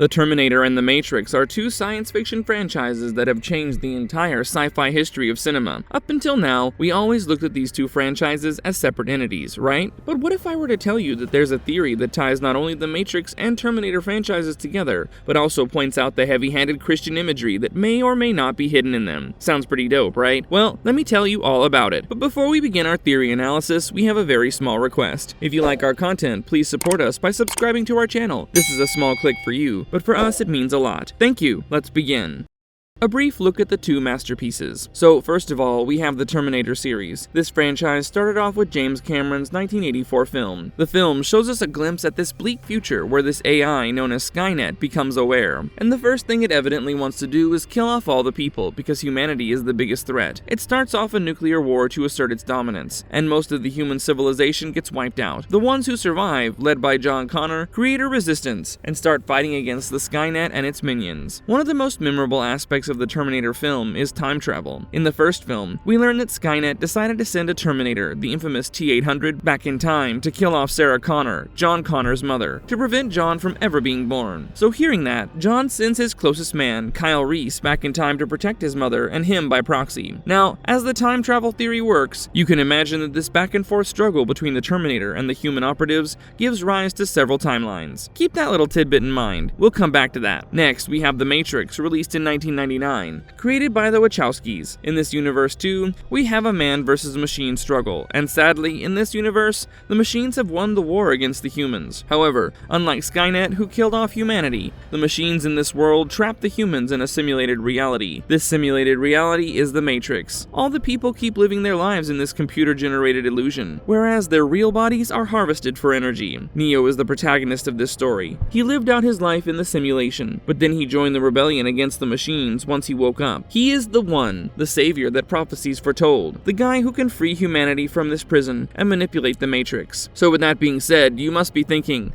The Terminator and The Matrix are two science fiction franchises that have changed the entire sci-fi history of cinema. Up until now, we always looked at these two franchises as separate entities, right? But what if I were to tell you that there's a theory that ties not only The Matrix and Terminator franchises together, but also points out the heavy-handed Christian imagery that may or may not be hidden in them? Sounds pretty dope, right? Well, let me tell you all about it. But before we begin our theory analysis, we have a very small request. If you like our content, please support us by subscribing to our channel. This is a small click for you, but for us it means a lot. Thank you. Let's begin. A brief look at the two masterpieces. So first of all, we have the Terminator series. This franchise started off with James Cameron's 1984 film. The film shows us a glimpse at this bleak future where this AI known as Skynet becomes aware. And the first thing it evidently wants to do is kill off all the people because humanity is the biggest threat. It starts off a nuclear war to assert its dominance, and most of the human civilization gets wiped out. The ones who survive, led by John Connor, create a resistance and start fighting against the Skynet and its minions. One of the most memorable aspects of the Terminator film is time travel. In the first film, we learn that Skynet decided to send a Terminator, the infamous T-800, back in time to kill off Sarah Connor, John Connor's mother, to prevent John from ever being born. So hearing that, John sends his closest man, Kyle Reese, back in time to protect his mother and him by proxy. Now, as the time travel theory works, you can imagine that this back and forth struggle between the Terminator and the human operatives gives rise to several timelines. Keep that little tidbit in mind. We'll come back to that. Next, we have The Matrix, released in 1999. Created by the Wachowskis. In this universe too, we have a man versus machine struggle, and sadly, in this universe, the machines have won the war against the humans. However, unlike Skynet, who killed off humanity, the machines in this world trap the humans in a simulated reality. This simulated reality is the Matrix. All the people keep living their lives in this computer-generated illusion, whereas their real bodies are harvested for energy. Neo is the protagonist of this story. He lived out his life in the simulation, but then he joined the rebellion against the machines once he woke up. He is the one, the savior that prophecies foretold, the guy who can free humanity from this prison and manipulate the Matrix. So with that being said, you must be thinking,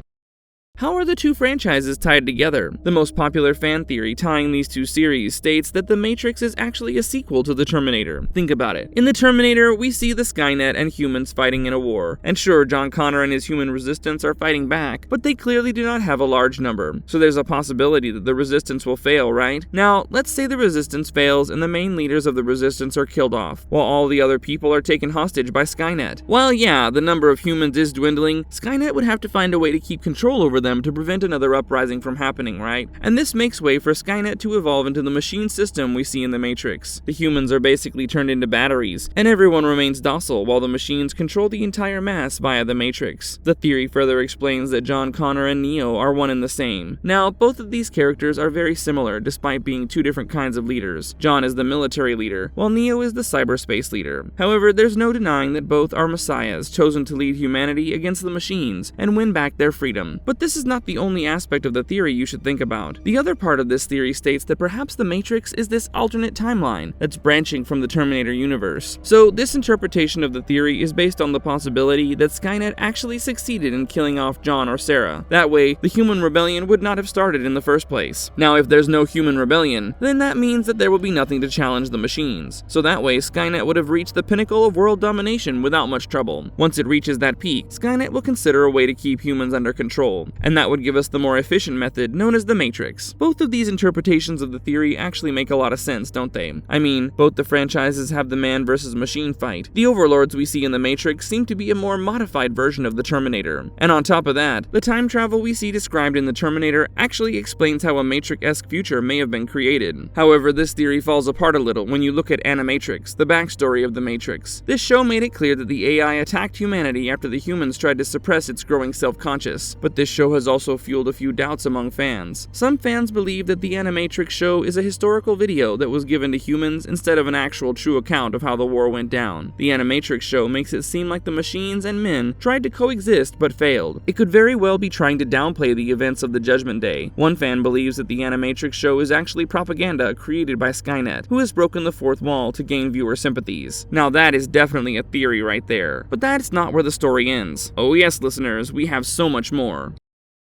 how are the two franchises tied together? The most popular fan theory tying these two series states that The Matrix is actually a sequel to The Terminator. Think about it. In The Terminator, we see the Skynet and humans fighting in a war. And sure, John Connor and his human resistance are fighting back, but they clearly do not have a large number. So there's a possibility that the resistance will fail, right? Now, let's say the resistance fails and the main leaders of the resistance are killed off, while all the other people are taken hostage by Skynet. While yeah, the number of humans is dwindling, Skynet would have to find a way to keep control over them to prevent another uprising from happening, right? And this makes way for Skynet to evolve into the machine system we see in The Matrix. The humans are basically turned into batteries, and everyone remains docile while the machines control the entire mass via the Matrix. The theory further explains that John Connor and Neo are one and the same. Now, both of these characters are very similar despite being two different kinds of leaders. John is the military leader, while Neo is the cyberspace leader. However, there's no denying that both are messiahs chosen to lead humanity against the machines and win back their freedom. But this is not the only aspect of the theory you should think about. The other part of this theory states that perhaps the Matrix is this alternate timeline that's branching from the Terminator universe. So this interpretation of the theory is based on the possibility that Skynet actually succeeded in killing off John or Sarah. That way, the human rebellion would not have started in the first place. Now, if there's no human rebellion, then that means that there will be nothing to challenge the machines. So that way, Skynet would have reached the pinnacle of world domination without much trouble. Once it reaches that peak, Skynet will consider a way to keep humans under control, and that would give us the more efficient method known as the Matrix. Both of these interpretations of the theory actually make a lot of sense, don't they? I mean, both the franchises have the man versus machine fight. The overlords we see in the Matrix seem to be a more modified version of the Terminator. And on top of that, the time travel we see described in the Terminator actually explains how a Matrix-esque future may have been created. However, this theory falls apart a little when you look at Animatrix, the backstory of the Matrix. This show made it clear that the AI attacked humanity after the humans tried to suppress its growing self-conscious. But this show has also fueled a few doubts among fans. Some fans believe that the Animatrix show is a historical video that was given to humans instead of an actual true account of how the war went down. The Animatrix show makes it seem like the machines and men tried to coexist but failed. It could very well be trying to downplay the events of the Judgment Day. One fan believes that the Animatrix show is actually propaganda created by Skynet, who has broken the fourth wall to gain viewer sympathies. Now that is definitely a theory right there. But that's not where the story ends. Oh yes, listeners, we have so much more.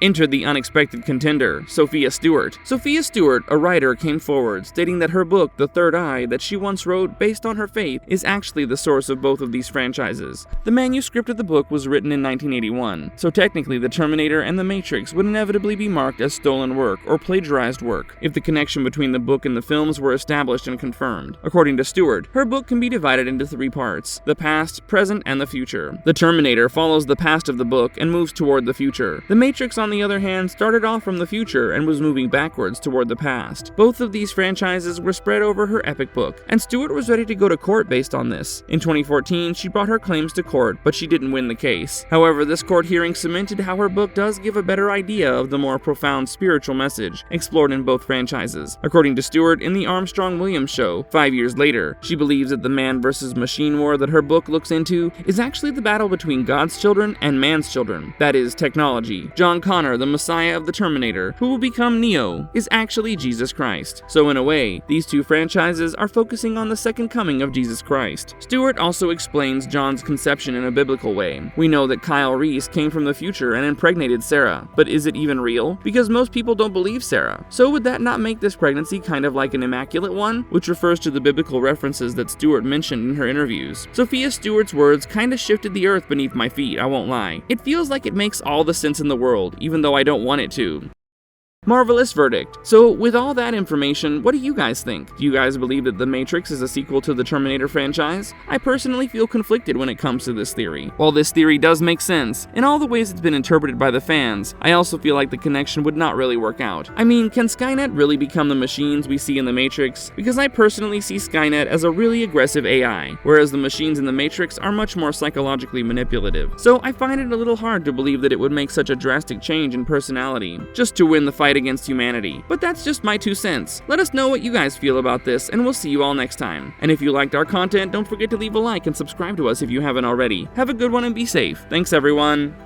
Entered the unexpected contender, Sophia Stewart. Sophia Stewart, a writer, came forward, stating that her book, The Third Eye, that she once wrote based on her faith, is actually the source of both of these franchises. The manuscript of the book was written in 1981, so technically The Terminator and The Matrix would inevitably be marked as stolen work or plagiarized work if the connection between the book and the films were established and confirmed. According to Stewart, her book can be divided into 3 parts: the past, present, and the future. The Terminator follows the past of the book and moves toward the future. The Matrix, on the other hand, started off from the future and was moving backwards toward the past. Both of these franchises were spread over her epic book, and Stewart was ready to go to court based on this. In 2014, she brought her claims to court, but she didn't win the case. However, this court hearing cemented how her book does give a better idea of the more profound spiritual message explored in both franchises. According to Stewart, in the Armstrong-Williams show, 5 years later, she believes that the man versus machine war that her book looks into is actually the battle between God's children and man's children. That is, technology. John Connor, the Messiah of the Terminator, who will become Neo, is actually Jesus Christ. So in a way, these 2 franchises are focusing on the second coming of Jesus Christ. Stewart also explains John's conception in a biblical way. We know that Kyle Reese came from the future and impregnated Sarah, but is it even real? Because most people don't believe Sarah. So would that not make this pregnancy kind of like an immaculate one? Which refers to the biblical references that Stewart mentioned in her interviews. Sophia Stewart's words kinda shifted the earth beneath my feet, I won't lie. It feels like it makes all the sense in the world, even though I don't want it to. Marvelous verdict. So, with all that information, what do you guys think? Do you guys believe that The Matrix is a sequel to the Terminator franchise? I personally feel conflicted when it comes to this theory. While this theory does make sense, in all the ways it's been interpreted by the fans, I also feel like the connection would not really work out. I mean, can Skynet really become the machines we see in The Matrix? Because I personally see Skynet as a really aggressive AI, whereas the machines in The Matrix are much more psychologically manipulative. So I find it a little hard to believe that it would make such a drastic change in personality, just to win the fight against humanity. But that's just my 2 cents. Let us know what you guys feel about this, and we'll see you all next time. And if you liked our content, don't forget to leave a like and subscribe to us if you haven't already. Have a good one and be safe. Thanks, everyone.